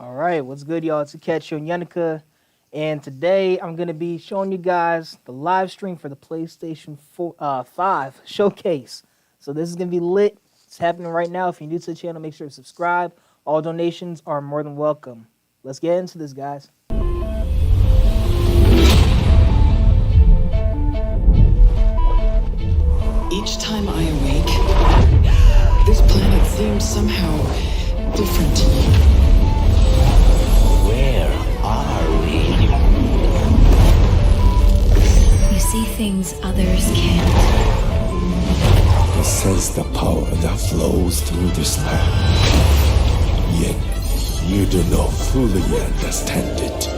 All right, what's good, y'all? It's Akechi and Yannicka, and today I'm going to be showing you guys the live stream for the PlayStation 5 showcase. So this is going to be lit. It's happening right now. If you're new to the channel, make sure to subscribe. All donations are more than welcome. Let's get into this, guys. Each time I awake, this planet seems somehow different to me. Where are we? You see things others can't. It says the power that flows through this land. Yet you do not fully understand it.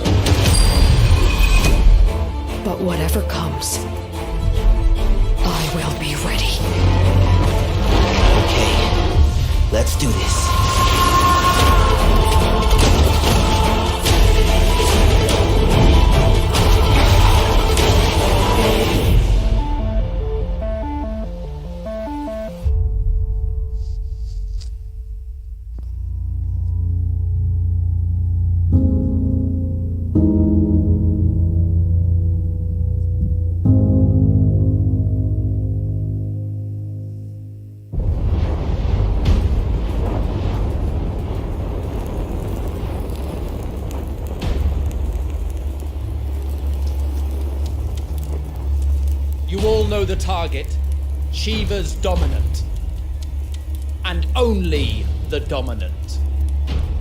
But whatever comes, I will be ready. Okay, let's do this. You all know the target. Shiva's dominant. And only the dominant.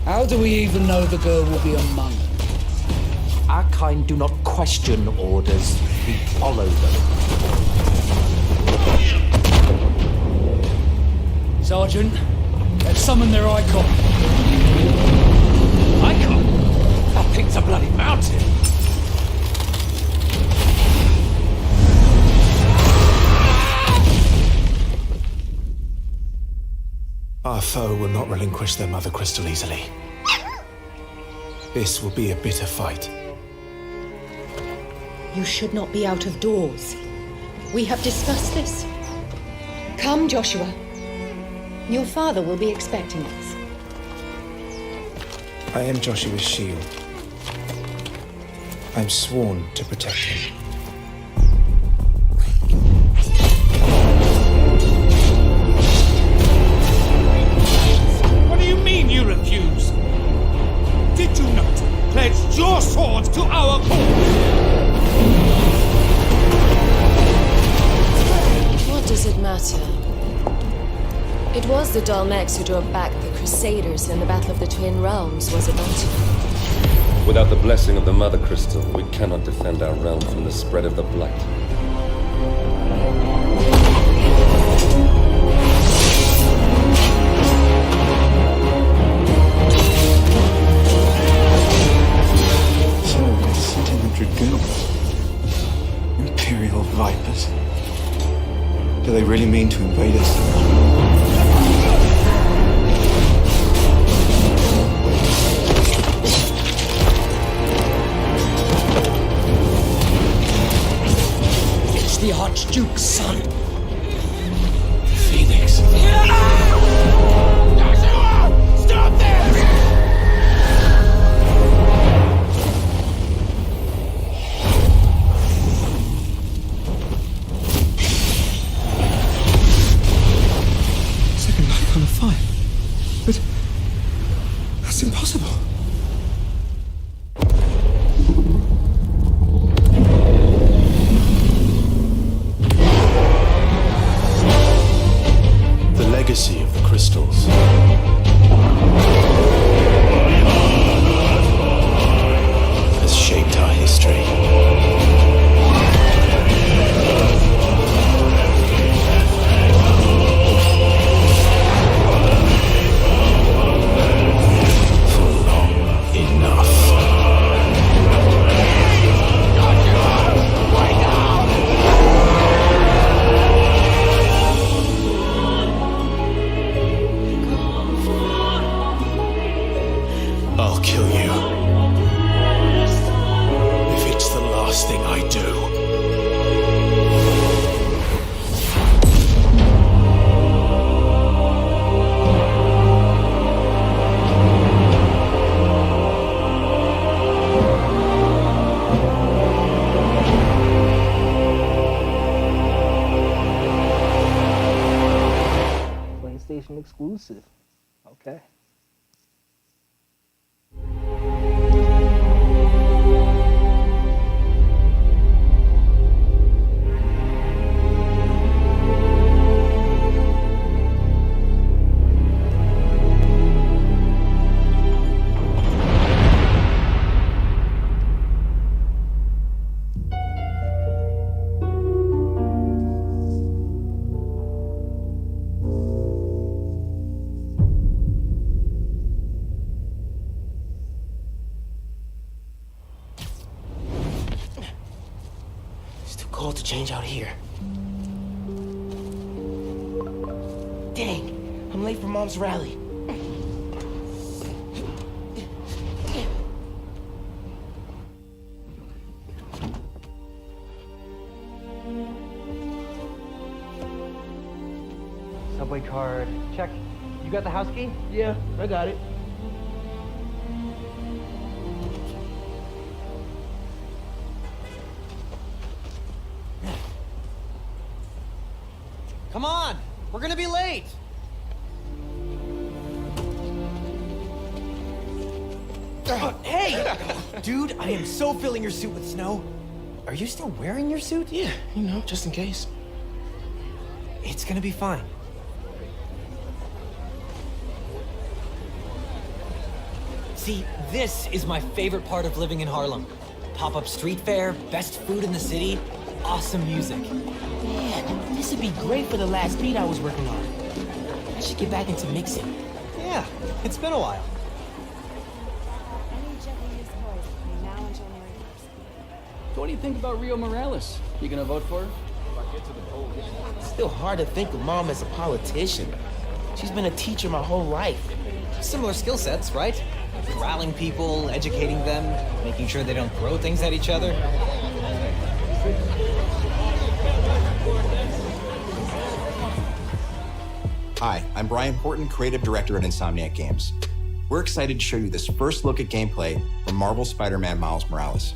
How do we even know the girl will be among us? Our kind do not question orders, we follow them. Sergeant, let's summon their icon. Icon? That thing's a bloody mountain. Our foe will not relinquish their mother crystal easily. This will be a bitter fight. You should not be out of doors. We have discussed this. Come, Joshua. Your father will be expecting us. I am Joshua's shield. I'm sworn to protect him. What do you mean you refuse? Did you not pledge your swords to our cause? What does it matter? It was the Dalmex who drove back the Crusaders in the Battle of the Twin Realms, was it not? Without the blessing of the Mother Crystal, we cannot defend our realm from the spread of the Blight. So it's 1,700 goons. Imperial vipers. Do they really mean to invade us? It's the Archduke's son. Phoenix. Joshua! Stop this! Second icon of fire. But that's impossible. The legacy of the crystals has shaped our history. I'll kill you. If it's the last thing I do. exclusive. Okay. Cold to change out here. Dang, I'm late for Mom's rally. Subway card, check. You got the house key? Yeah, I got it. Come on! We're gonna be late! Hey! Dude, I am so filling your suit with snow. Are you still wearing your suit? Yeah, you know, just in case. It's gonna be fine. See, this is my favorite part of living in Harlem. Pop-up street fair, best food in the city, awesome music. Man, this would be great for the last beat I was working on. I should get back into mixing. Yeah, it's been a while. So what do you think about Rio Morales? You gonna vote for her? It's still hard to think of Mom as a politician. She's been a teacher my whole life. Similar skill sets, right? Corralling people, educating them, making sure they don't throw things at each other. Hi, I'm Brian Porton, Creative Director at Insomniac Games. We're excited to show you this first look at gameplay from Marvel's Spider-Man Miles Morales.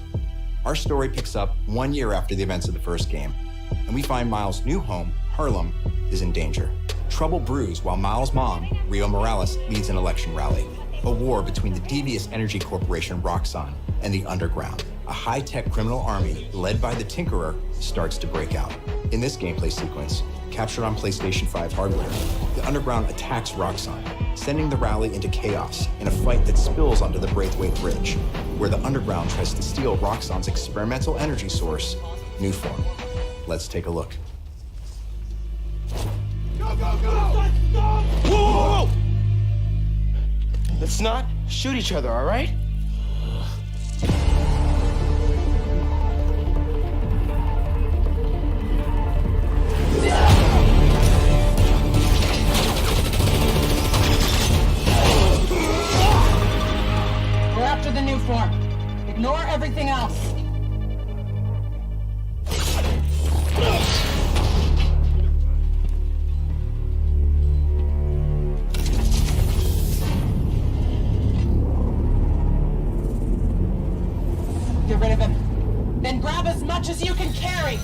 Our story picks up 1 year after the events of the first game, and we find Miles' new home, Harlem, is in danger. Trouble brews while Miles' mom, Rio Morales, leads an election rally. A war between the devious energy corporation Roxxon and the Underground. A high-tech criminal army led by the Tinkerer starts to break out. In this gameplay sequence, captured on PlayStation 5 hardware, the Underground attacks Roxxon, sending the rally into chaos in a fight that spills onto the Braithwaite Bridge, where the Underground tries to steal Roxxon's experimental energy source, Newform. Let's take a look. Go, go, go! Stop! Whoa! Let's not shoot each other, all right? We're after the new form. Ignore everything else. Get rid of him. Then grab as much as you can carry.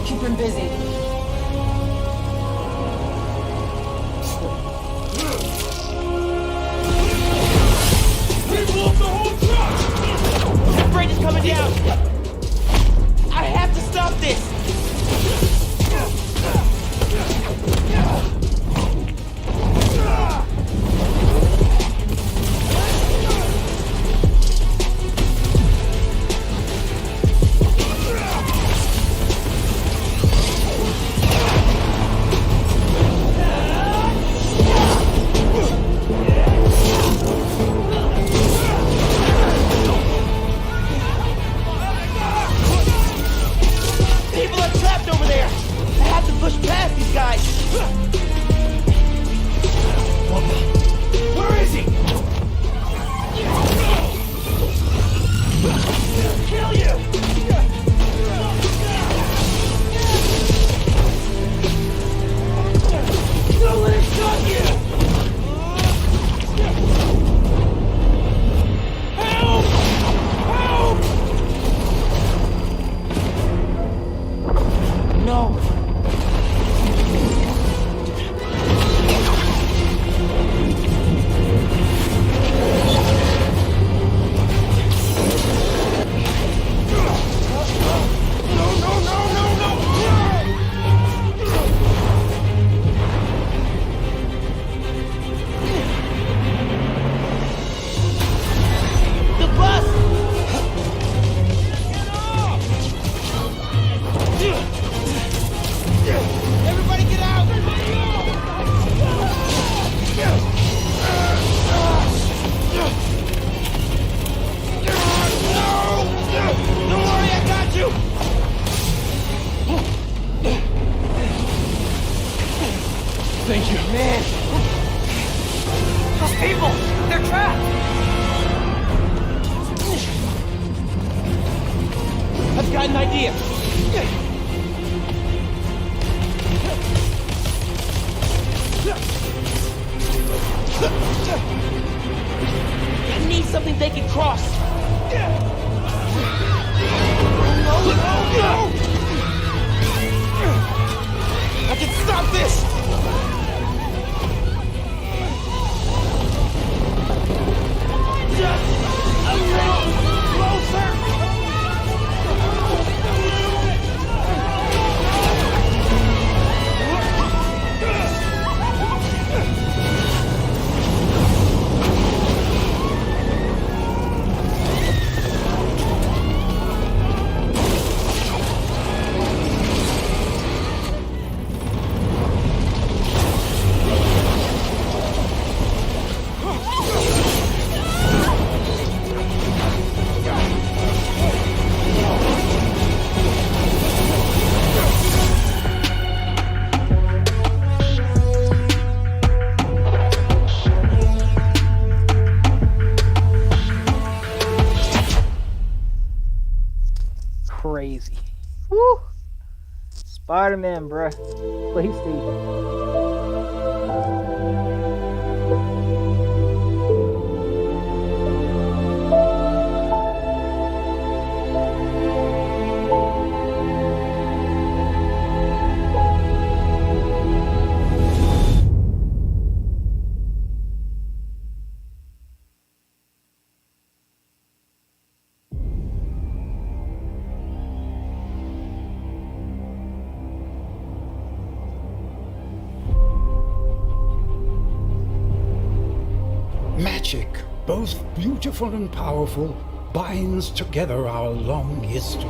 Keep him busy. here! I need something they can cross. No! I can stop this! Just a little closer! Crazy. Woo! Spider-Man, bruh. PlayStation. Magic, both beautiful and powerful, binds together our long history.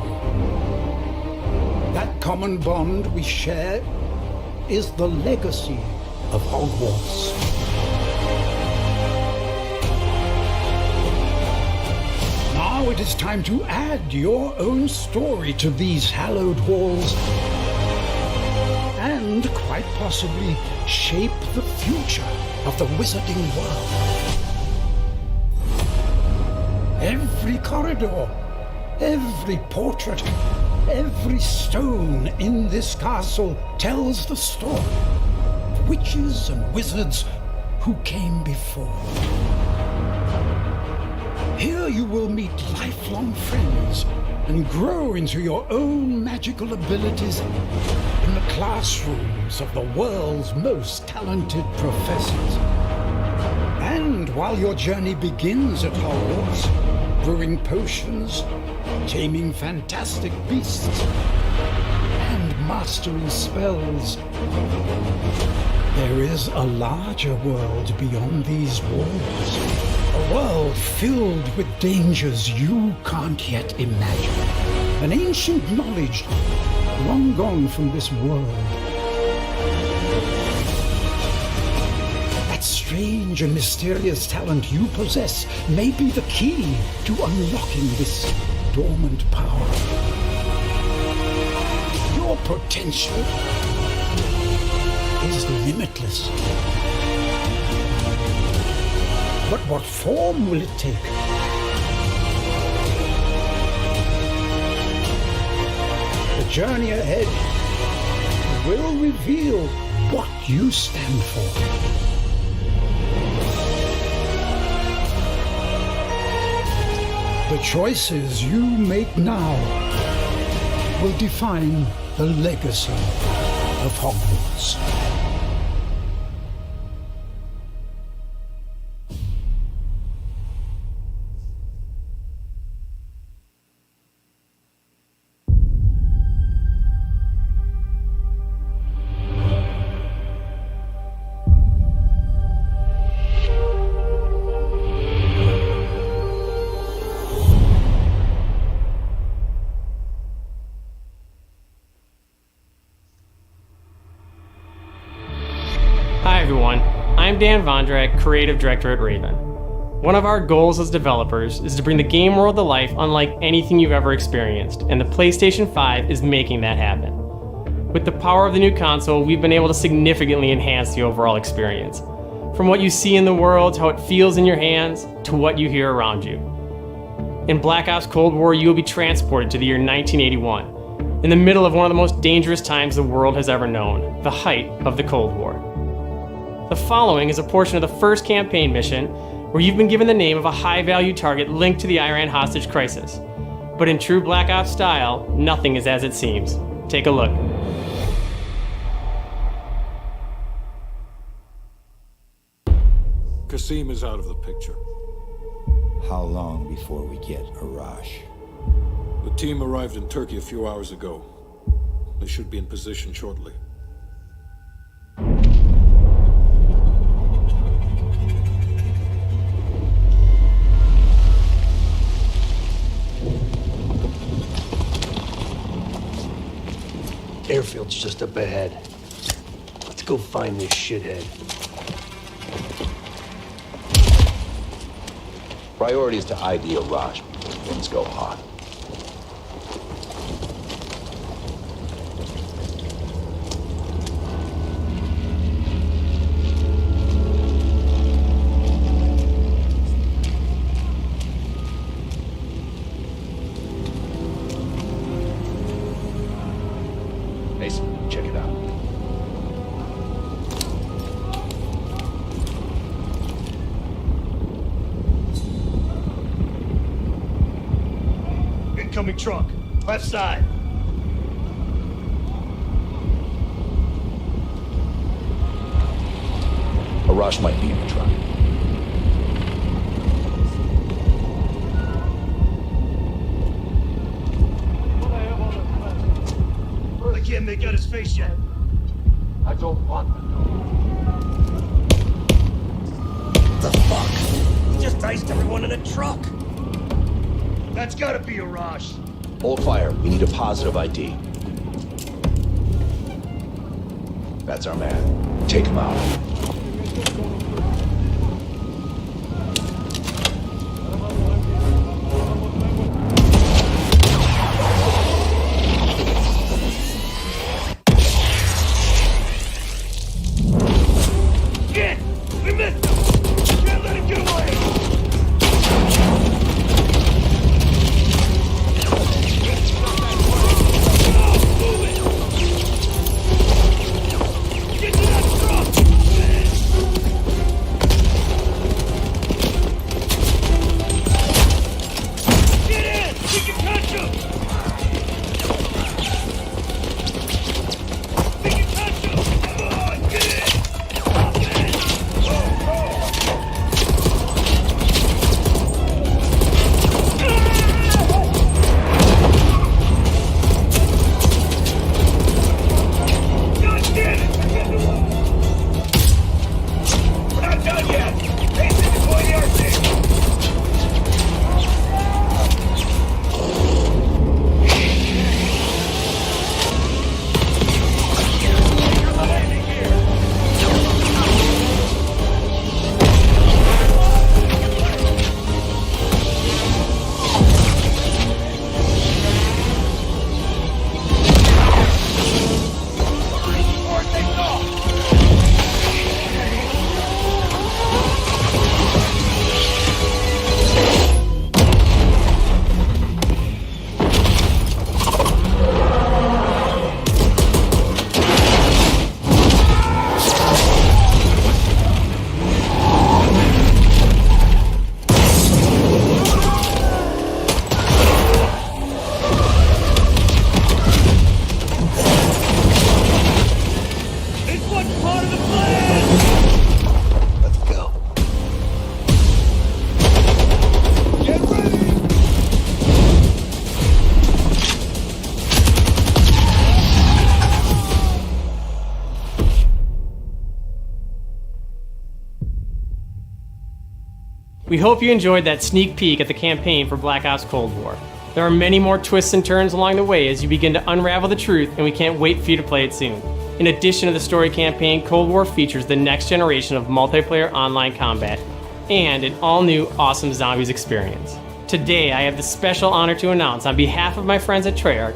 That common bond we share is the legacy of Hogwarts. Now it is time to add your own story to these hallowed halls and quite possibly shape the future of the wizarding world. Every corridor, every portrait, every stone in this castle tells the story of witches and wizards who came before. Here you will meet lifelong friends and grow into your own magical abilities in the classrooms of the world's most talented professors. And while your journey begins at Hogwarts, brewing potions, taming fantastic beasts, and mastering spells, there is a larger world beyond these walls. A world filled with dangers you can't yet imagine. An ancient knowledge long gone from this world. Strange and mysterious talent you possess may be the key to unlocking this dormant power. Your potential is limitless. But what form will it take? The journey ahead will reveal what you stand for. The choices you make now will define the legacy of Hogwarts. I'm Dan Vondrak, Creative Director at Raven. One of our goals as developers is to bring the game world to life unlike anything you've ever experienced, and the PlayStation 5 is making that happen. With the power of the new console, we've been able to significantly enhance the overall experience. From what you see in the world, to how it feels in your hands, to what you hear around you. In Black Ops Cold War, you will be transported to the year 1981, in the middle of one of the most dangerous times the world has ever known, the height of the Cold War. The following is a portion of the first campaign mission where you've been given the name of a high-value target linked to the Iran hostage crisis. But in true Black Ops style, nothing is as it seems. Take a look. Qasim is out of the picture. How long before we get Arash? The team arrived in Turkey a few hours ago. They should be in position shortly. Airfield's just up ahead. Let's go find this shithead. Priority is to ID Arash before things go hot. Mason, check it out. Incoming truck, left side. Arash might be in the truck. I can't make out his face yet. I don't want to know. The fuck? He just iced everyone in the truck. That's gotta be Arash. Hold fire. We need a positive ID. That's our man. Take him out. Shit! We missed him! Can't let him get away! We hope you enjoyed that sneak peek at the campaign for Black Ops Cold War. There are many more twists and turns along the way as you begin to unravel the truth, and we can't wait for you to play it soon. In addition to the story campaign, Cold War features the next generation of multiplayer online combat and an all-new awesome zombies experience. Today, I have the special honor to announce on behalf of my friends at Treyarch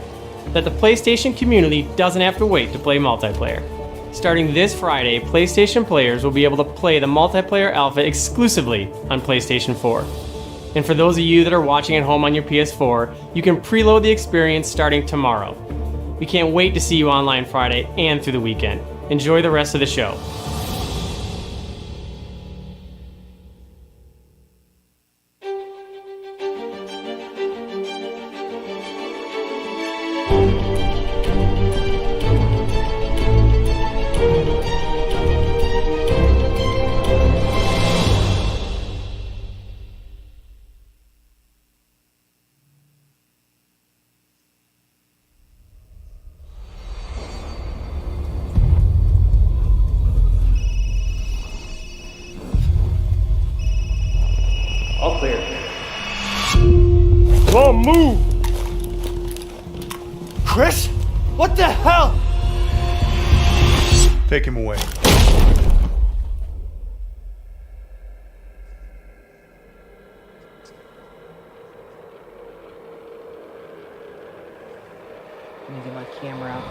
that the PlayStation community doesn't have to wait to play multiplayer. Starting this Friday, PlayStation players will be able to play the multiplayer alpha exclusively on PlayStation 4. And for those of you that are watching at home on your PS4, you can preload the experience starting tomorrow. We can't wait to see you online Friday and through the weekend. Enjoy the rest of the show. All clear. Don't move! Chris? What the hell? Take him away. Let me get my camera out.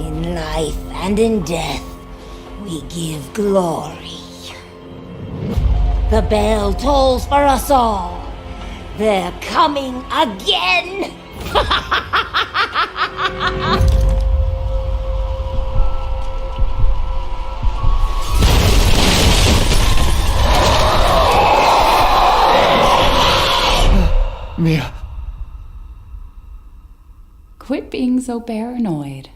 In life and in death, we give glory. The bell tolls for us all. They're coming again! Mia. Quit being so paranoid.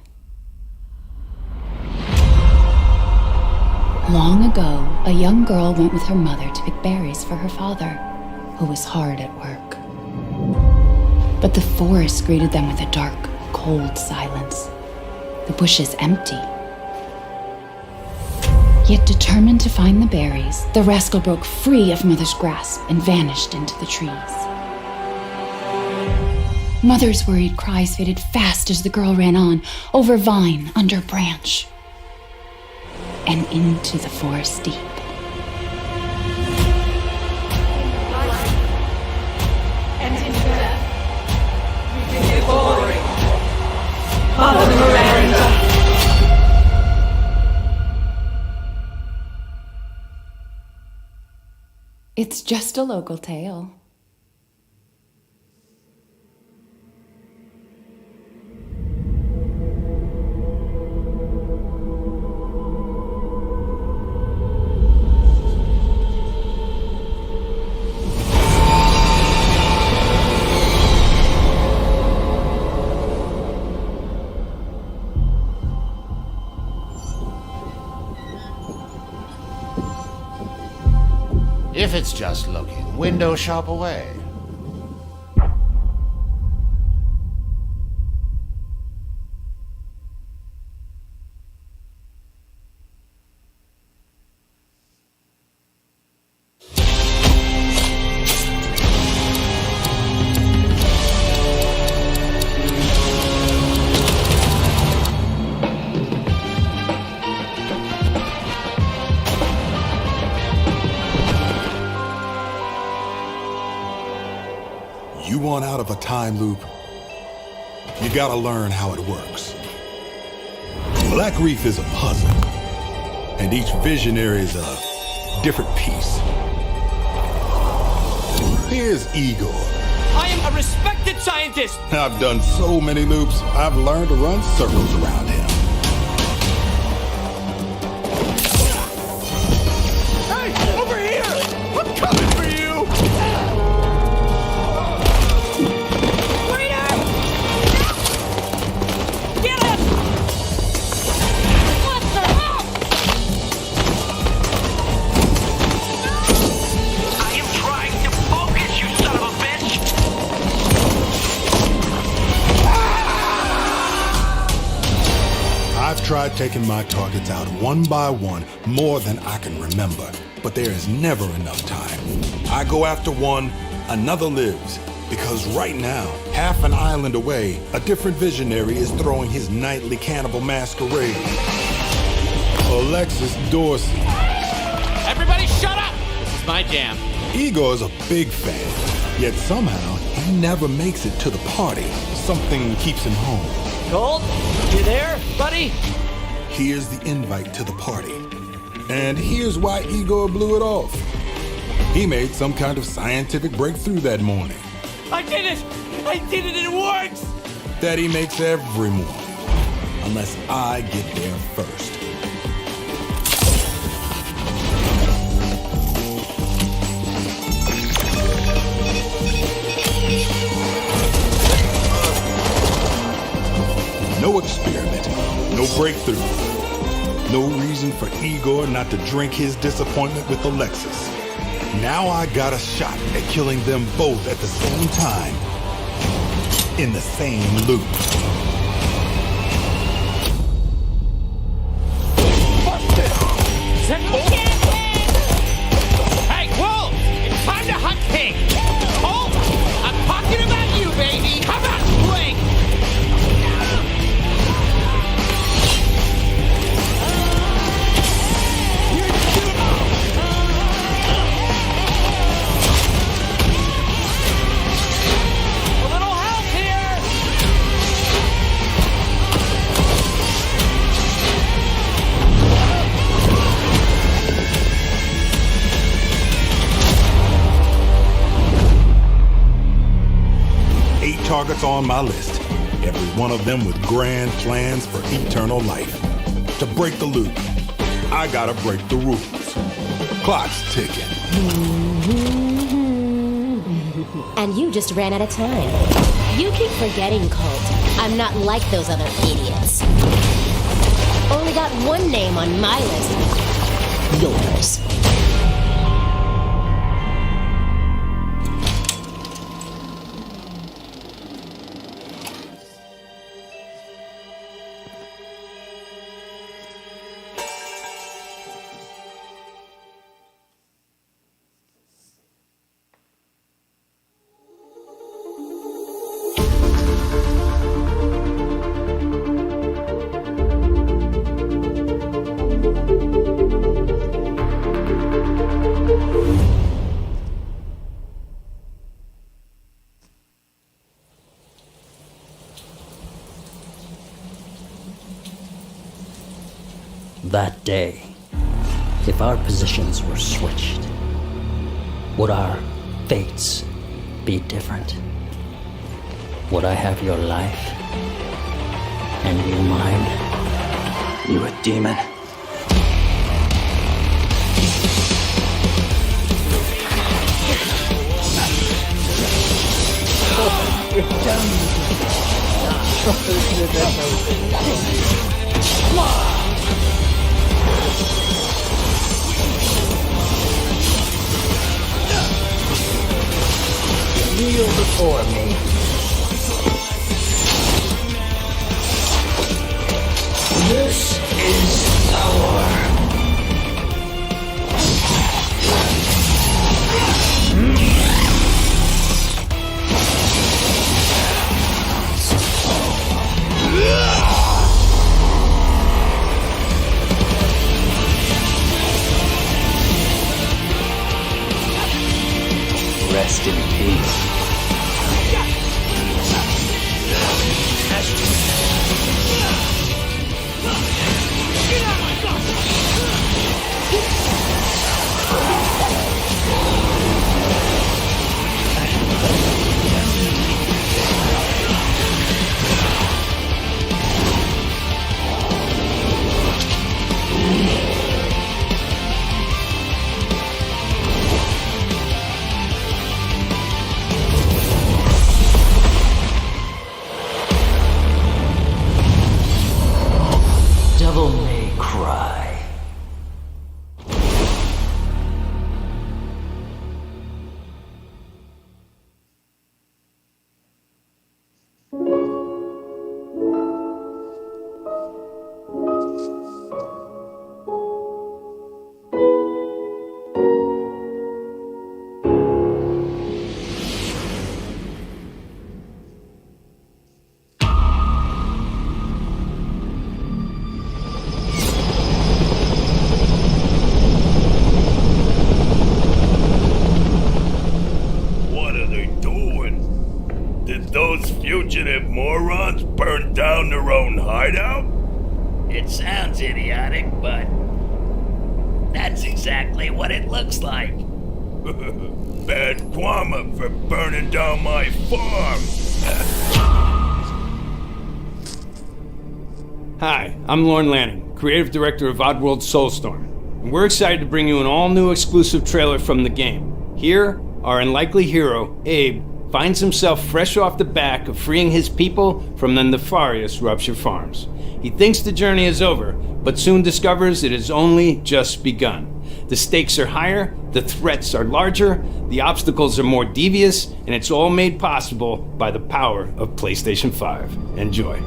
Long ago, a young girl went with her mother to pick berries for her father, who was hard at work. But the forest greeted them with a dark, cold silence, the bushes empty. Yet determined to find the berries, the rascal broke free of Mother's grasp and vanished into the trees. Mother's worried cries faded fast as the girl ran on, over vine, under branch, and into the forest deep. And in death, we give glory. Mother Miranda. It's just a local tale. If it's just looking, window shop away. You want out of a time loop, you gotta learn how it works. Black Reef is a puzzle, and each visionary is a different piece. Here's Igor. I am a respected scientist! I've done so many loops, I've learned to run circles around him. Hey, over here! I'm coming for you! I've tried taking my targets out one by one more than I can remember, but there is never enough time. I go after one, another lives, because right now, half an island away, a different visionary is throwing his nightly cannibal masquerade. Alexis Dorsey. Everybody shut up! This is my jam. Igor's a big fan, yet somehow he never makes it to the party. Something keeps him home. Gold, you there, buddy? Here's the invite to the party. And here's why Igor blew it off. He made some kind of scientific breakthrough that morning. I did it! I did it, it works! Daddy makes every move, unless I get there first. No experiment, no breakthrough. No reason for Igor not to drink his disappointment with Alexis. Now I got a shot at killing them both at the same time, in the same loop. Hey, Wolf! It's time to hunt Pink! Hold! I'm talking about you, baby! Come on, Blink! A little help here! 8 targets on my list, every one of them with grand plans for eternal life. To break the loop, I gotta break the rules. Clock's ticking. And you just ran out of time. You keep forgetting, Colt. I'm not like those other idiots. Only got one name on my list. Yours. That day, if our positions were switched, would our fates be different? Would I have your life and you mine? You a demon? Kneel before me. This is power. Rest in peace. Devil may cry. What are they doing? Did those fugitive morons burn down their own hideout? It sounds idiotic, but that's exactly what it looks like. Bad karma for burning down my farm. Hi, I'm Lorne Lanning, creative director of Oddworld Soulstorm, and we're excited to bring you an all-new exclusive trailer from the game. Here, our unlikely hero, Abe, finds himself fresh off the back of freeing his people from the nefarious Rupture Farms. He thinks the journey is over, but soon discovers it has only just begun. The stakes are higher, the threats are larger, the obstacles are more devious, and it's all made possible by the power of PlayStation 5. Enjoy.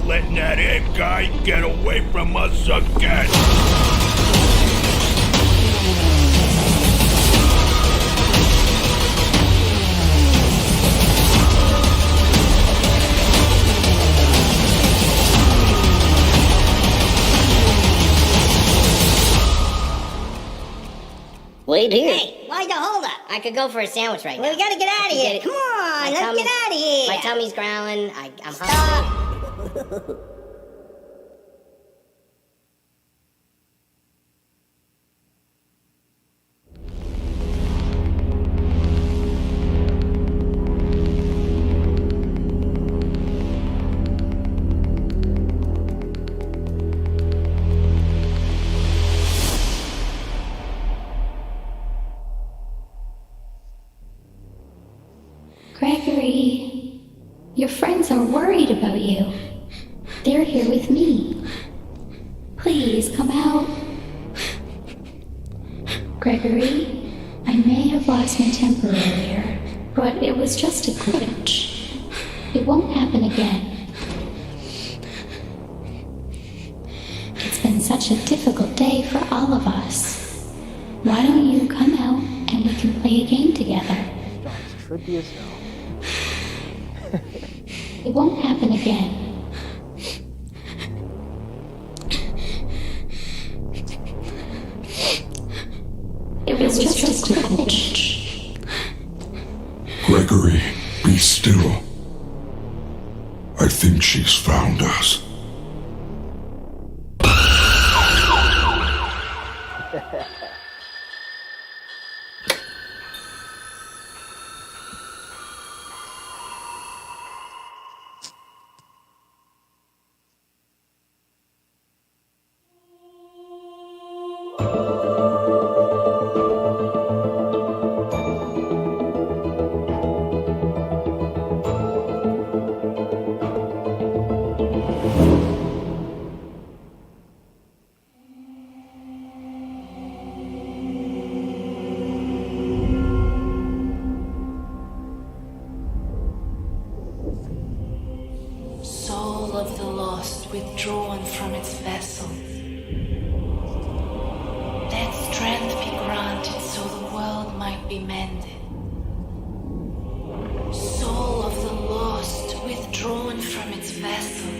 Letting that Abe guy get away from us again! Wait here. Hey, why'd you hold up? I could go for a sandwich right now. We gotta get out of here. Come on, let's get out of here. My tummy's growling. I'm hungry. Gregory, your friends are worried about you. They're here with me. Please come out. Gregory, I may have lost my temper earlier, but it was just a glitch. It won't happen again. It's been such a difficult day for all of us. Why don't you come out and we can play a game together? It's trippy as hell. It won't happen again. It was just a glitch. Gregory, be still. I think she's found us. Soul of the lost withdrawn from its vessel. Let strength be granted so the world might be mended. Soul of the lost withdrawn from its vessel.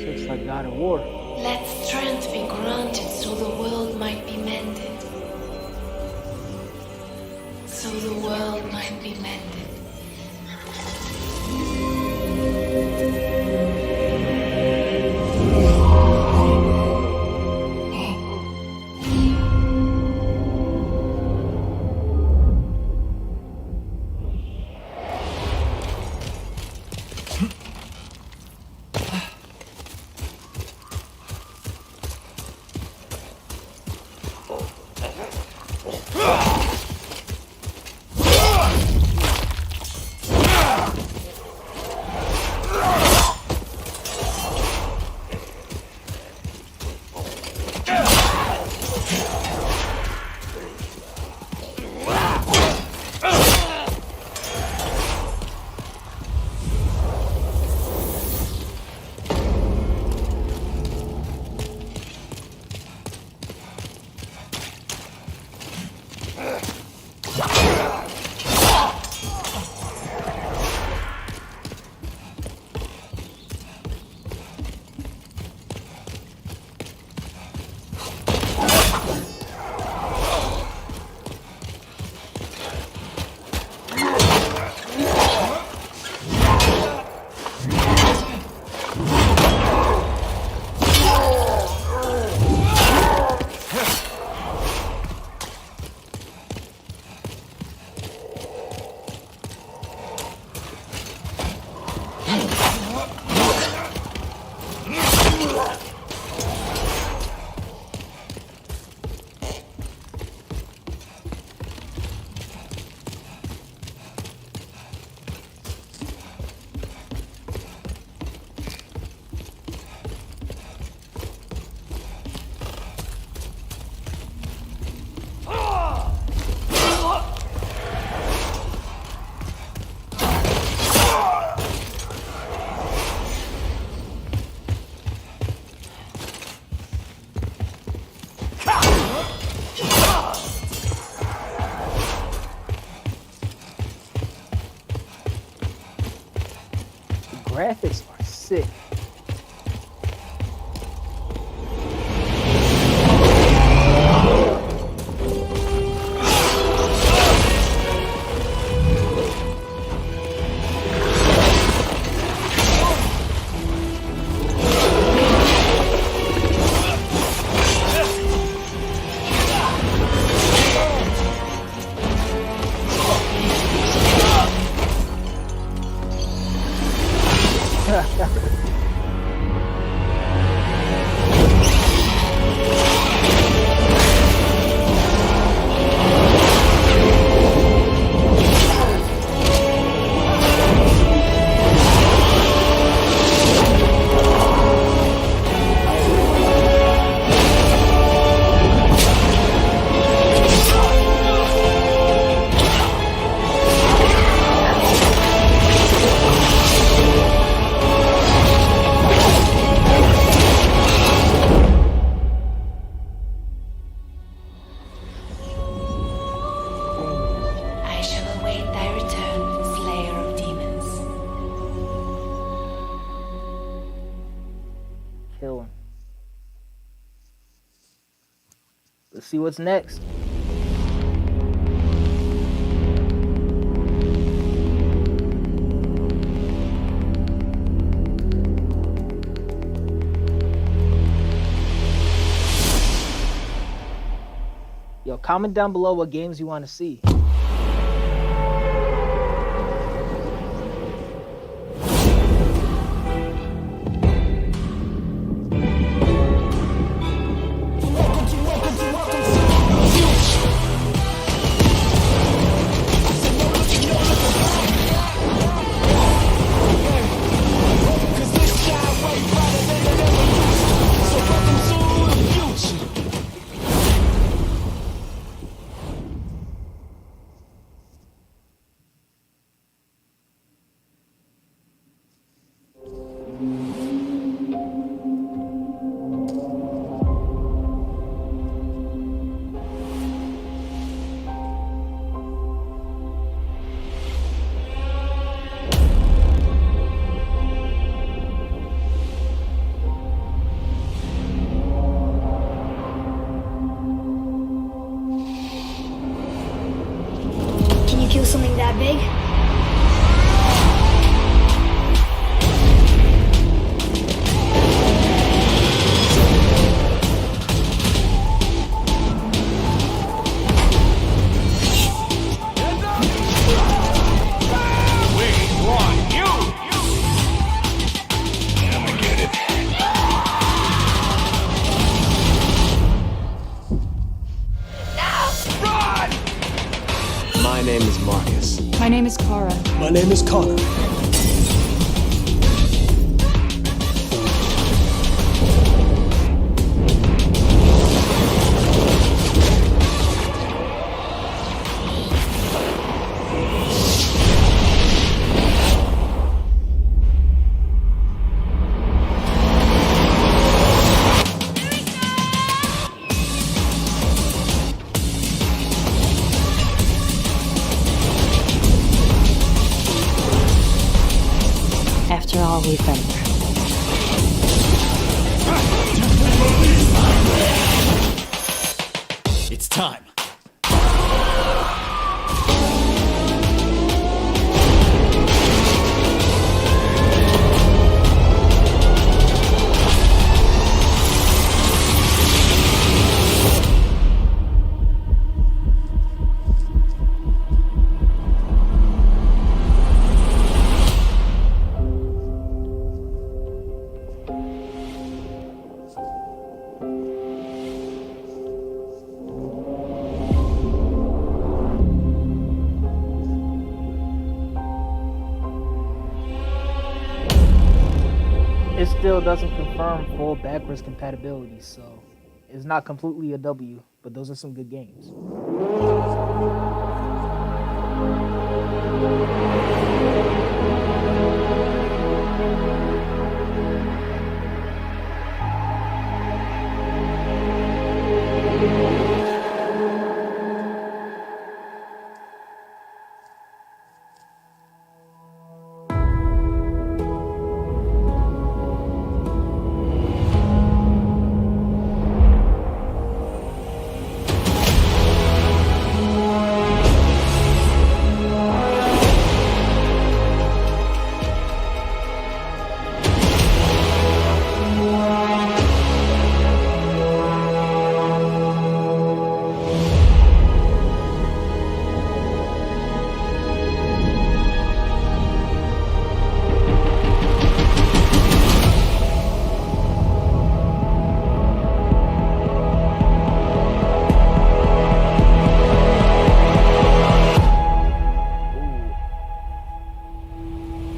Looks like God of War. Let strength be granted so the world might be mended. So the world might be mended. graphics are sick. I shall await thy return, Slayer of Demons. Kill him. Let's see what's next. Yo, comment down below what games you want to see. Can you kill something that big? My name is Marcus. My name is Kara. My name is Connor. After all we've been through. It's time. It still doesn't confirm full backwards compatibility, so it's not completely a W, but those are some good games.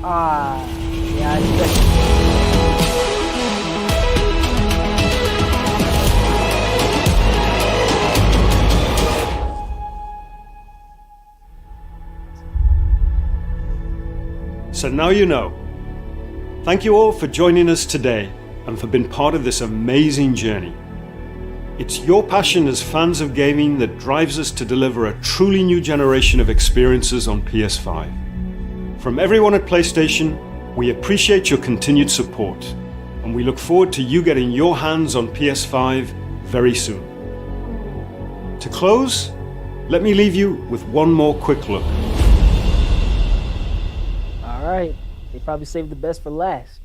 Yeah, I expect. So now you know. Thank you all for joining us today and for being part of this amazing journey. It's your passion as fans of gaming that drives us to deliver a truly new generation of experiences on PS5. From everyone at PlayStation, we appreciate your continued support, and we look forward to you getting your hands on PS5 very soon. To close, let me leave you with one more quick look. All right, they probably saved the best for last.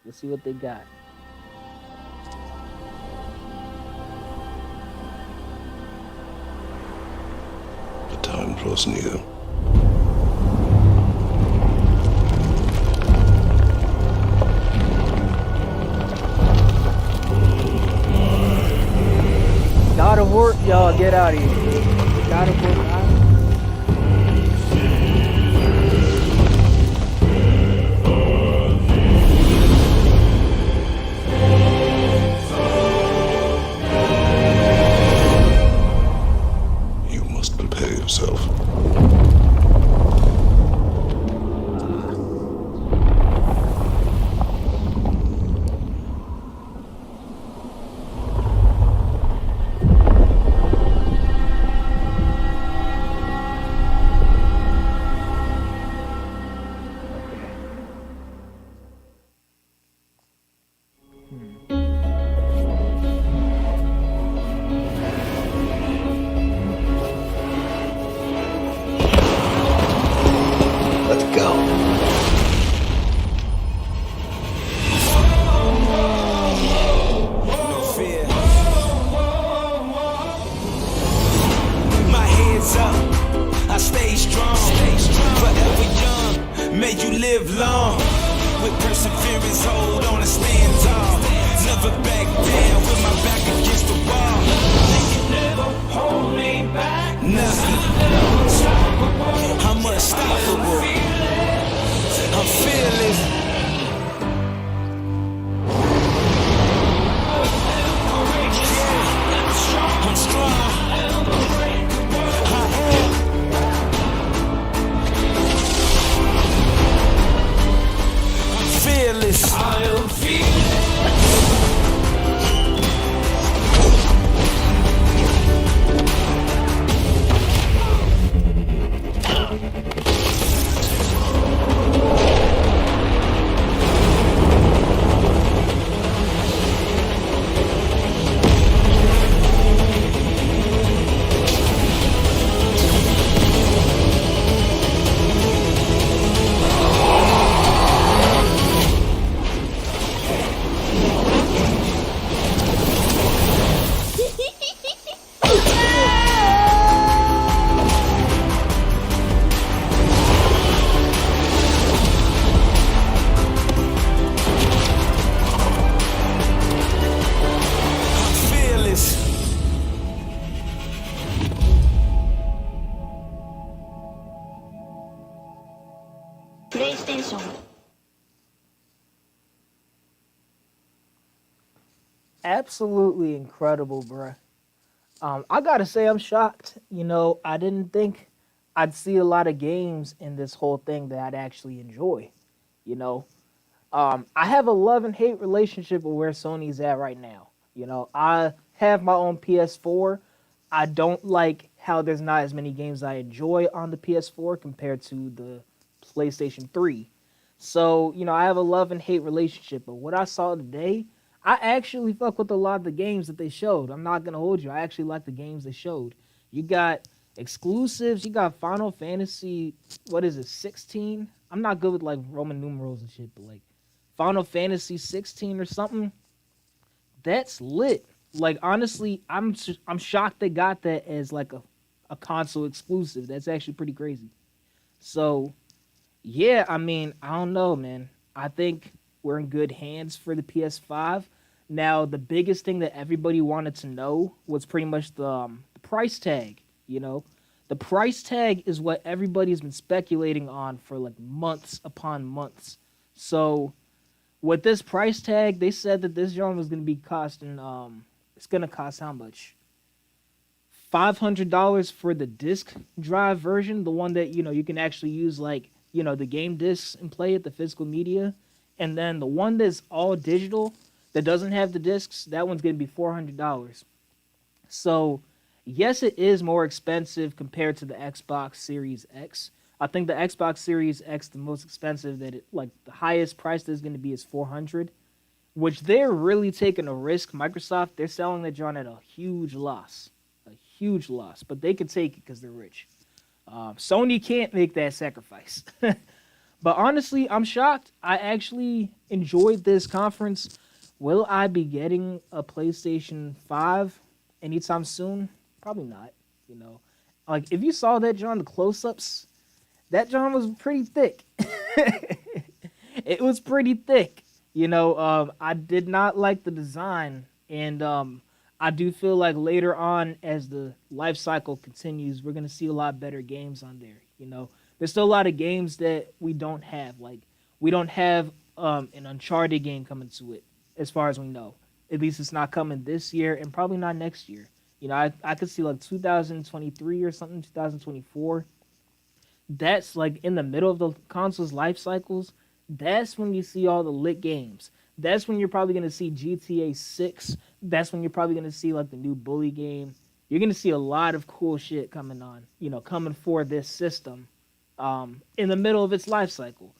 Let's see what they got. The time draws near. God of War, y'all get out of here. God of War. You must prepare yourself. Let's go. No fear. My head's up. I stay strong. Forever young. May you live long. With perseverance, hold on and stand tall. Never back down with my back against the wall. They can never hold me back. I'm unstoppable. I'm fearless. I'm strong. I'm fearless. I am fearless. PlayStation. Absolutely incredible, bruh. I gotta say, I'm shocked. You know, I didn't think I'd see a lot of games in this whole thing that I'd actually enjoy. You know, I have a love and hate relationship with where Sony's at right now. You know, I have my own PS4. I don't like how there's not as many games I enjoy on the PS4 compared to the PlayStation 3. So, you know, I have a love and hate relationship. But what I saw today, I actually fuck with a lot of the games that they showed. I'm not going to hold you. I actually like the games they showed. You got exclusives. You got Final Fantasy, 16? I'm not good with, like, Roman numerals and shit, but, like, Final Fantasy 16 or something, that's lit. Like, honestly, I'm shocked they got that as, like, a console exclusive. That's actually pretty crazy. So, yeah, I mean, I don't know, man. I think we're in good hands for the PS5. Now, the biggest thing that everybody wanted to know was pretty much the price tag, you know. The price tag is what everybody's been speculating on for like months upon months. So with this price tag, they said that this joint was going to be costing, it's going to cost how much? $500 for the disc drive version, the one that, you can actually use like, the game discs and play it, the physical media. And then the one that's all digital that doesn't have the discs, that one's going to be $400. So yes, it is more expensive compared to the Xbox Series X. I think the Xbox Series X, the most expensive the highest price that's going to be is $400, which they're really taking a risk. Microsoft, they're selling that joint at a huge loss, but they can take it because they're rich. Sony can't make that sacrifice. But honestly, I'm shocked. I actually enjoyed this conference. Will I be getting a PlayStation 5 anytime soon? Probably not. Like if you saw that John, the close-ups, that John was pretty thick. It was pretty thick. I did not like the design, and I do feel like later on, as the life cycle continues, we're gonna see a lot better games on there. There's still a lot of games that we don't have. Like we don't have an Uncharted game coming to it, as far as we know. At least it's not coming this year, and probably not next year. I could see like 2023 or something, 2024. That's like in the middle of the console's life cycles. That's when you see all the lit games. That's when you're probably going to see GTA 6. That's when you're probably going to see like the new Bully game. You're going to see a lot of cool shit coming on, coming for this system in the middle of its life cycle.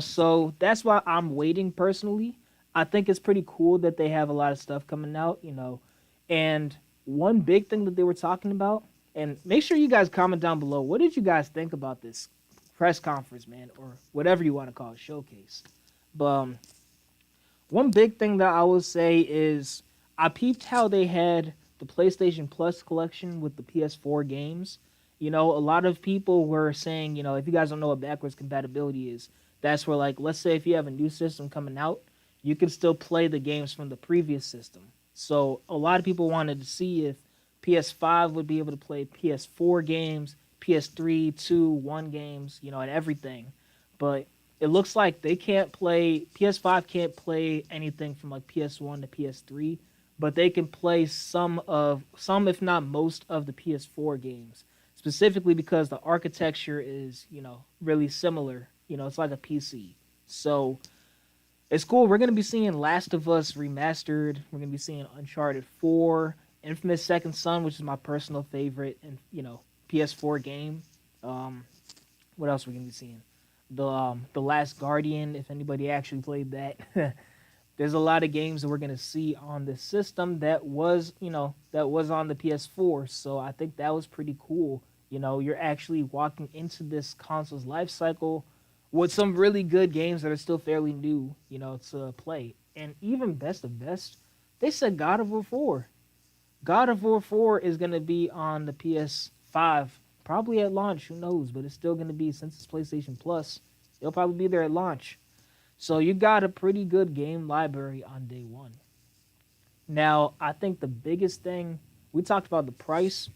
So that's why I'm waiting personally. I think it's pretty cool that they have a lot of stuff coming out, and one big thing that they were talking about, and make sure you guys comment down below, what did you guys think about this press conference, man, or whatever you want to call it, showcase? But one big thing that I will say is I peeped how they had the PlayStation Plus collection with the PS4 games. A lot of people were saying, if you guys don't know what backwards compatibility is, that's where, like, let's say if you have a new system coming out, you can still play the games from the previous system. So a lot of people wanted to see if PS5 would be able to play PS4 games, PS3, 2, 1 games, and everything. But it looks like they can't play, PS5 can't play anything from like PS1 to PS3, but they can play some if not most of the PS4 games, specifically because the architecture is, really similar. It's like a PC. So it's cool. We're going to be seeing Last of Us remastered. We're going to be seeing Uncharted 4, Infamous Second Son, which is my personal favorite, and PS4 game. What else are we going to be seeing? The Last Guardian, if anybody actually played that. There's a lot of games that we're going to see on the system that was on the PS4. So I think that was pretty cool. You're actually walking into this console's life cycle with some really good games that are still fairly new, to play. And even best of best, they said God of War 4. God of War 4 is going to be on the PS5, probably at launch, who knows, but it's still going to be, since it's PlayStation Plus, it'll probably be there at launch. So you got a pretty good game library on day one. Now, I think the biggest thing, we talked about the price.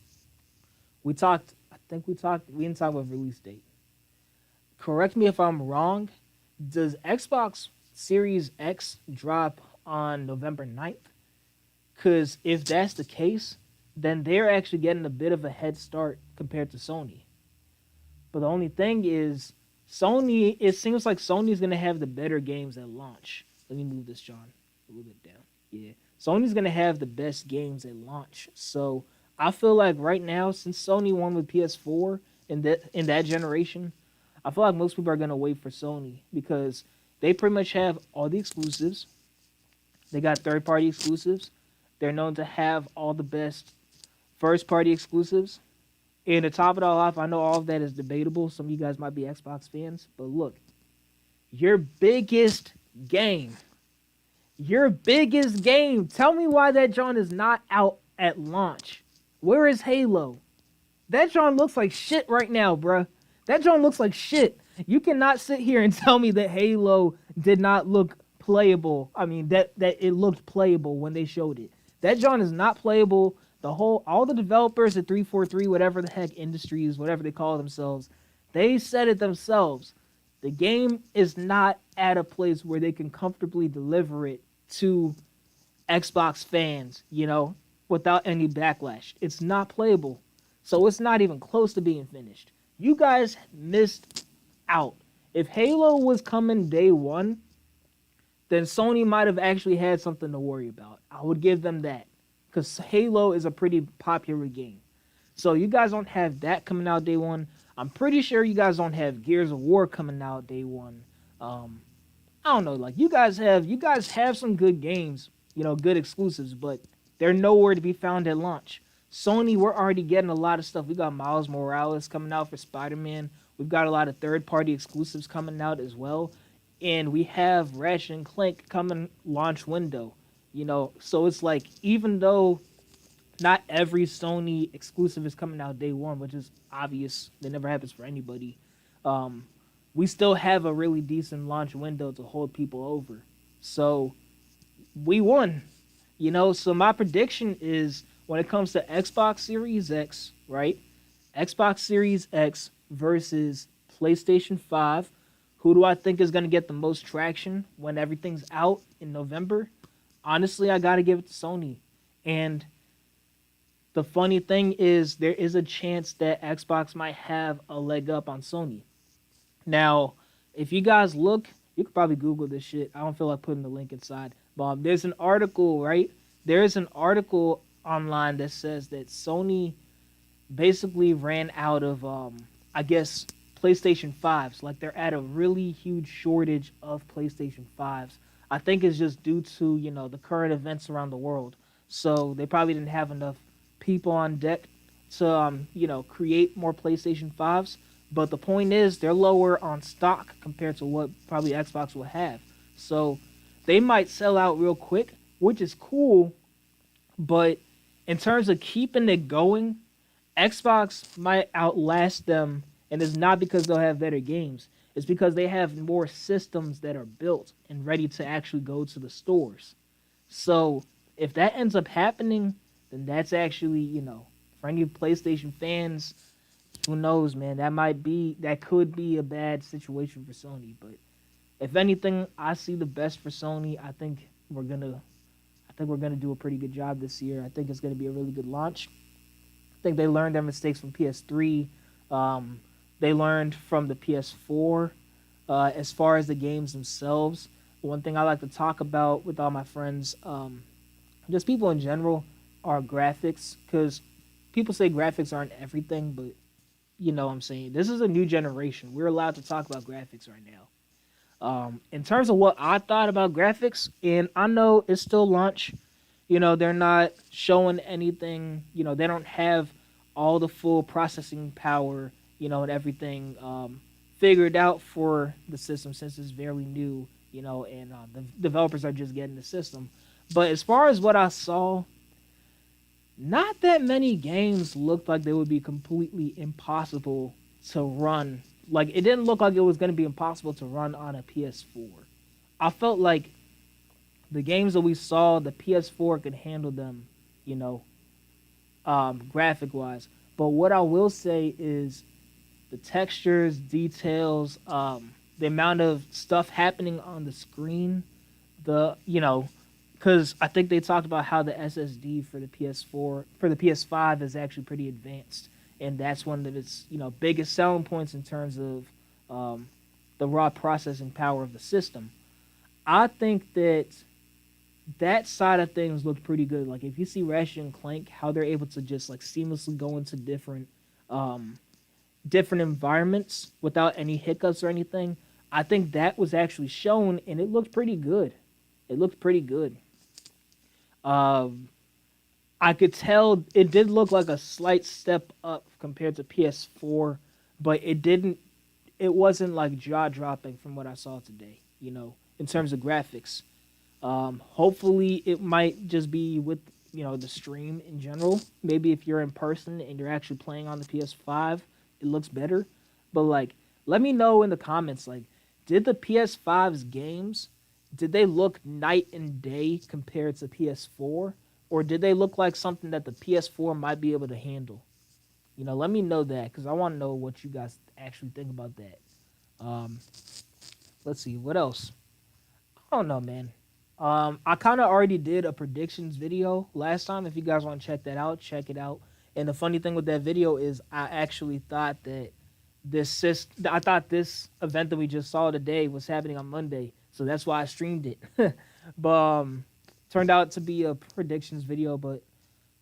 We didn't talk about release date. Correct me if I'm wrong. Does Xbox Series X drop on November 9th? Because if that's the case, then they're actually getting a bit of a head start compared to Sony. But the only thing is, it seems like Sony's going to have the better games at launch. Let me move this, John, a little bit down. Yeah. Sony's going to have the best games at launch. So I feel like right now, since Sony won with PS4 in that generation, I feel like most people are going to wait for Sony because they pretty much have all the exclusives. They got third-party exclusives. They're known to have all the best first-party exclusives. And to top it all off, I know all of that is debatable. Some of you guys might be Xbox fans. But look, your biggest game. Tell me why that John is not out at launch. Where is Halo? That John looks like shit right now, bruh. That John looks like shit. You cannot sit here and tell me that Halo did not look playable. I mean, that it looked playable when they showed it. That John is not playable. all the developers at 343, whatever the heck industries, whatever they call themselves, they said it themselves. The game is not at a place where they can comfortably deliver it to Xbox fans, without any backlash. It's not playable. So it's not even close to being finished. You guys missed out. If Halo was coming day one, then Sony might have actually had something to worry about. I would give them that. Because Halo is a pretty popular game. So you guys don't have that coming out day one. I'm pretty sure you guys don't have Gears of War coming out day one. I don't know, like you guys have some good games, good exclusives, but they're nowhere to be found at launch. Sony, we're already getting a lot of stuff. We got Miles Morales coming out for Spider-Man. We've got a lot of third-party exclusives coming out as well. And we have Ratchet and Clank coming launch window. So it's like, even though not every Sony exclusive is coming out day one, which is obvious, that never happens for anybody, we still have a really decent launch window to hold people over. So we won. So my prediction is, when it comes to Xbox Series X, right? Xbox Series X versus PlayStation 5, who do I think is going to get the most traction when everything's out in November? Honestly, I got to give it to Sony. And the funny thing is, there is a chance that Xbox might have a leg up on Sony. Now, if you guys look, you could probably Google this shit. I don't feel like putting the link inside. But there's an article, right? There's an article online that says that Sony basically ran out of, I guess, PlayStation 5s. Like, they're at a really huge shortage of PlayStation 5s. I think it's just due to, the current events around the world. So they probably didn't have enough people on deck to, create more PlayStation 5s. But the point is, they're lower on stock compared to what probably Xbox will have. So they might sell out real quick, which is cool. But in terms of keeping it going, Xbox might outlast them. And it's not because they'll have better games. It's because they have more systems that are built and ready to actually go to the stores. So if that ends up happening, then that's actually, for any PlayStation fans, who knows, man, that could be a bad situation for Sony. But if anything, I see the best for Sony. I think we're gonna do a pretty good job this year. I think it's gonna be a really good launch. I think they learned their mistakes from PS3. They learned from the PS4 as far as the games themselves. One thing I like to talk about with all my friends, just people in general, are graphics. Because people say graphics aren't everything, but you know what I'm saying. This is a new generation. We're allowed to talk about graphics right now. In terms of what I thought about graphics, and I know it's still launch. They're not showing anything. They don't have all the full processing power, and everything figured out for the system since it's very new, and the developers are just getting the system. But as far as what I saw, not that many games looked like they would be completely impossible to run. Like, it didn't look like it was going to be impossible to run on a PS4. I felt like the games that we saw, the PS4 could handle them, graphic-wise. But what I will say is the textures, details, the amount of stuff happening on the screen, because I think they talked about how the SSD for the PS5 is actually pretty advanced, and that's one of its biggest selling points in terms of the raw processing power of the system. I think that side of things looked pretty good. Like, if you see Ratchet and Clank, how they're able to just like seamlessly go into different environments without any hiccups or anything, I think that was actually shown, and it looked pretty good. I could tell it did look like a slight step up compared to PS4, but it wasn't like jaw-dropping from what I saw today, in terms of graphics. Hopefully it might just be with, the stream in general. Maybe if you're in person and you're actually playing on the PS5, it looks better. But, like, let me know in the comments, like, did the PS5's games, did they look night and day compared to PS4? or did they look like something that the PS4 might be able to handle? You know, let me know that, because I want to know what you guys actually think about that. Let's see, what else? I don't know, man. I kind of already did a predictions video last time. If you guys want to check that out, check it out. And the funny thing with that video is I actually thought that this event that we just saw today was happening on Monday. So that's why I streamed it. But turned out to be a predictions video. But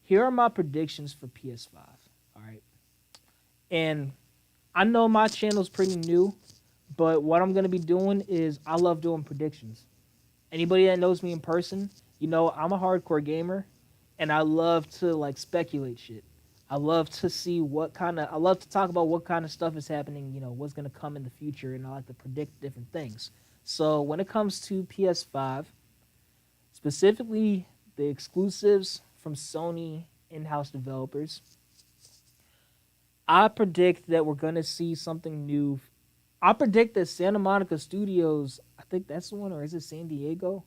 here are my predictions for PS5. All right. And I know my channel's pretty new, but what I'm going to be doing is I love doing predictions. Anybody that knows me in person, you know I'm a hardcore gamer, and I love to like speculate shit. I love to see I love to talk about what kind of stuff is happening, you know, what's going to come in the future, and I like to predict different things. So when it comes to PS5, specifically the exclusives from Sony in-house developers, I predict that we're going to see something new. I predict that Santa Monica Studios, I think that's the one, or is it San Diego?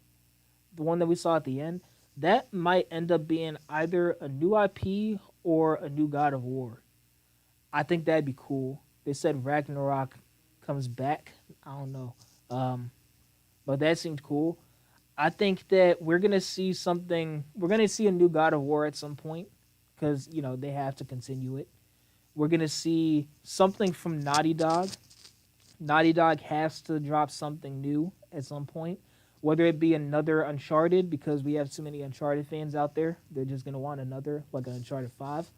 The one that we saw at the end? That might end up being either a new IP or a new God of War. I think that'd be cool. They said Ragnarok comes back. I don't know. But that seemed cool. I think that we're going to see something. We're going to see a new God of War at some point because, you know, they have to continue it. We're going to see something from Naughty Dog. Naughty Dog has to drop something new at some point. Whether it be another Uncharted, because we have too many Uncharted fans out there. They're just going to want another, like an Uncharted 5.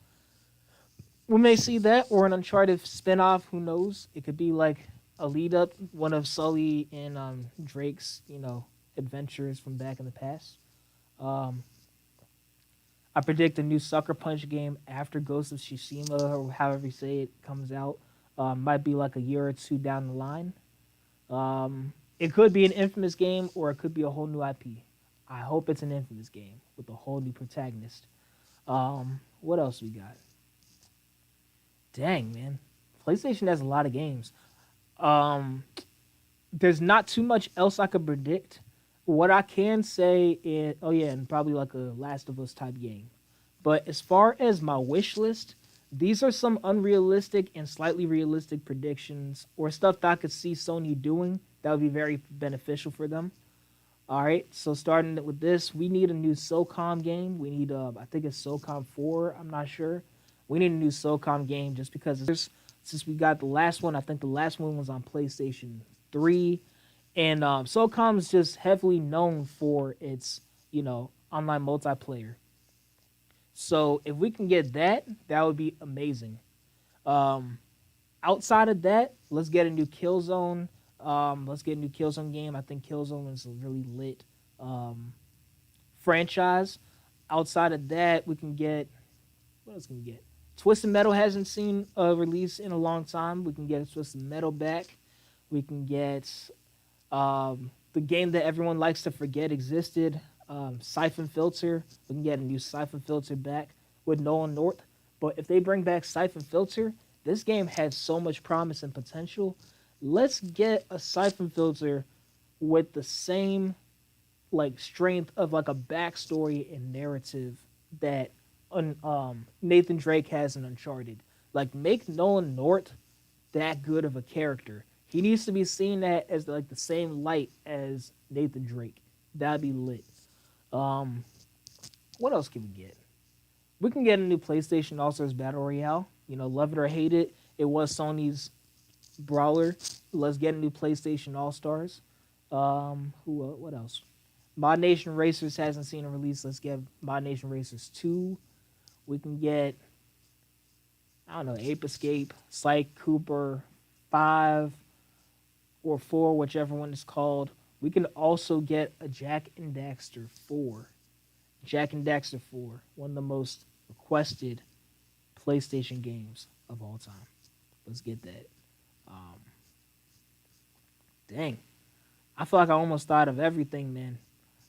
We may see that, or an Uncharted spinoff, who knows? It could be like a lead up, one of Sully and Drake's, you know, adventures from back in the past. I predict a new Sucker Punch game after Ghost of Tsushima, or however you say it, comes out. Might be like a year or two down the line. It could be an Infamous game, or it could be a whole new IP. I hope it's an Infamous game with a whole new protagonist. What else we got? Dang, man. PlayStation has a lot of games. There's not too much else I could predict. What I can say is, oh yeah, and probably like a Last of Us type game. But as far as my wish list, these are some unrealistic and slightly realistic predictions, or stuff that I could see Sony doing that would be very beneficial for them. All right, so starting with this, we need a new SOCOM game. We need, I think it's SOCOM 4, I'm not sure. We need a new SOCOM game just because since we got the last one, I think the last one was on PlayStation 3. And SOCOM is just heavily known for its, you know, online multiplayer. So if we can get that, that would be amazing. Outside of that, let's get a new Killzone. Let's get a new Killzone game. I think Killzone is a really lit franchise. Outside of that, we can get, what else can we get? Twisted Metal hasn't seen a release in a long time. We can get Twisted Metal back. We can get the game that everyone likes to forget existed, Siphon Filter. We can get a new Siphon Filter back with Nolan North. But if they bring back Siphon Filter, this game has so much promise and potential. Let's get a Siphon Filter with the same like strength of like a backstory and narrative that Nathan Drake has in Uncharted. Like, make Nolan North that good of a character. He needs to be seen as like the same light as Nathan Drake. That'd be lit. What else can we get? We can get a new PlayStation All-Stars Battle Royale. You know, love it or hate it, it was Sony's brawler. Let's get a new PlayStation All-Stars. What else? Mod Nation Racers hasn't seen a release. Let's get Mod Nation Racers 2. We can get, I don't know, Ape Escape, Sly Cooper 5 or 4, whichever one is called. We can also get a Jak and Daxter 4. Jak and Daxter 4, one of the most requested PlayStation games of all time. Let's get that. Dang. I feel like I almost thought of everything, man.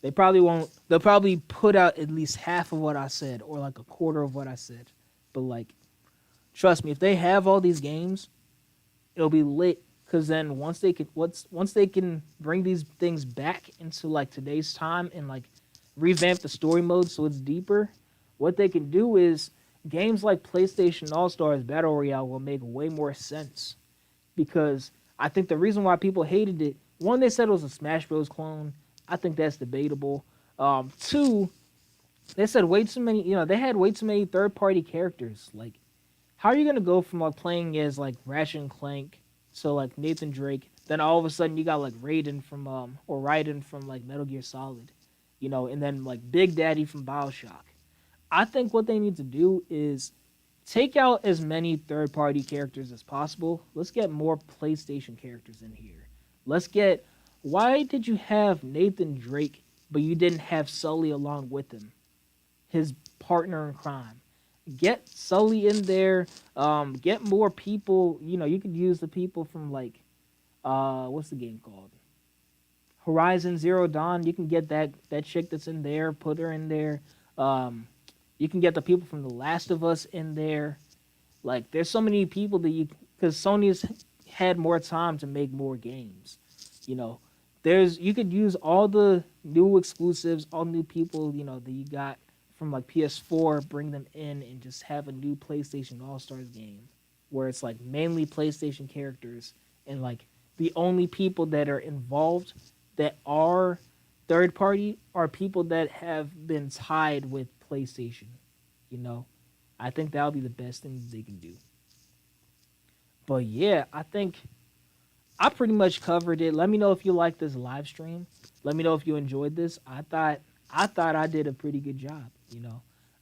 They probably won't. They'll probably put out at least half of what I said, or like a quarter of what I said. But like, trust me, if they have all these games, it'll be lit. Because then once they can bring these things back into like today's time and like revamp the story mode so it's deeper, what they can do is games like PlayStation All-Stars Battle Royale will make way more sense. Because I think the reason why people hated it, one, they said it was a Smash Bros. Clone. I think that's debatable. Two, they said way too many, they had way too many third-party characters. Like, how are you going to go from like playing as like Ratchet and Clank to like Nathan Drake, then all of a sudden you got like Raiden from, or Raiden from like Metal Gear Solid, and then like Big Daddy from BioShock. I think what they need to do is take out as many third-party characters as possible. Let's get more PlayStation characters in here. Why did you have Nathan Drake, but you didn't have Sully along with him? His partner in crime. Get Sully in there. Get more people. You could use the people from like, what's the game called? Horizon Zero Dawn. You can get that chick that's in there. Put her in there. You can get the people from The Last of Us in there. Like, there's so many people that because Sony's had more time to make more games. You could use all the new exclusives, all new people, that you got from like PS4, bring them in and just have a new PlayStation All-Stars game where it's like mainly PlayStation characters and like the only people that are involved that are third party are people that have been tied with PlayStation. I think that would be the best thing they can do. But yeah, I think I pretty much covered it. Let me know if you like this live stream. Let me know if you enjoyed this. I thought I did a pretty good job.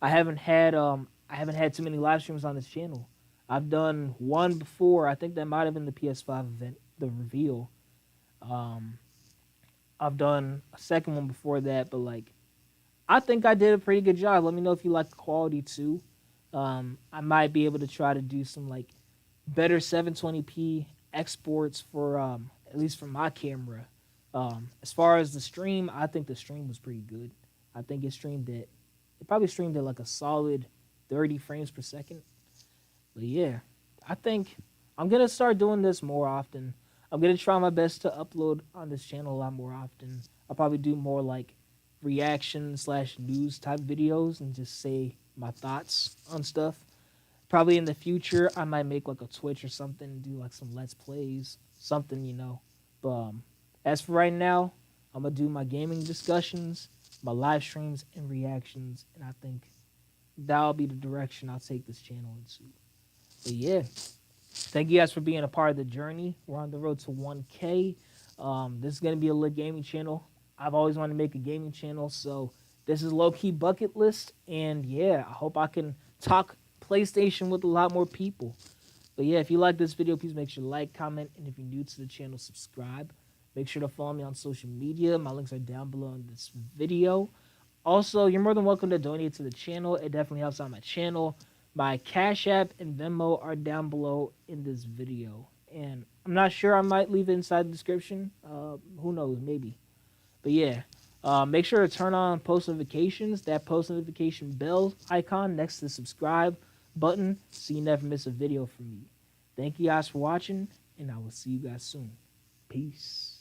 I haven't had too many live streams on this channel. I've done one before. I think that might have been the PS5 event, the reveal. I've done a second one before that, but like, I think I did a pretty good job. Let me know if you like the quality too. I might be able to try to do some like better 720p exports for at least for my camera. As far as the stream, I think the stream was pretty good. I think it probably streamed at like a solid 30 frames per second. But yeah, I think I'm gonna start doing this more often. I'm gonna try my best to upload on this channel a lot more often. I'll probably do more like reaction/news type videos and just say my thoughts on stuff. Probably in the future, I might make like a Twitch or something, do like some Let's Plays, something, But as for right now, I'm going to do my gaming discussions, my live streams, and reactions. And I think that'll be the direction I'll take this channel into. But yeah, thank you guys for being a part of the journey. We're on the road to 1K. This is going to be a lit gaming channel. I've always wanted to make a gaming channel, so this is low-key bucket list. And yeah, I hope I can talk PlayStation with a lot more people. But yeah, if you like this video, please make sure to like, comment, and if you're new to the channel, subscribe. Make sure to follow me on social media. My links are down below in this video. Also, you're more than welcome to donate to the channel. It definitely helps out my channel. My Cash App and Venmo are down below in this video. And I'm not sure, I might leave it inside the description. Who knows, maybe. But yeah, make sure to turn on post notifications, that post notification bell icon next to the subscribe button so you never miss a video from me. Thank you guys for watching, and I will see you guys soon. Peace.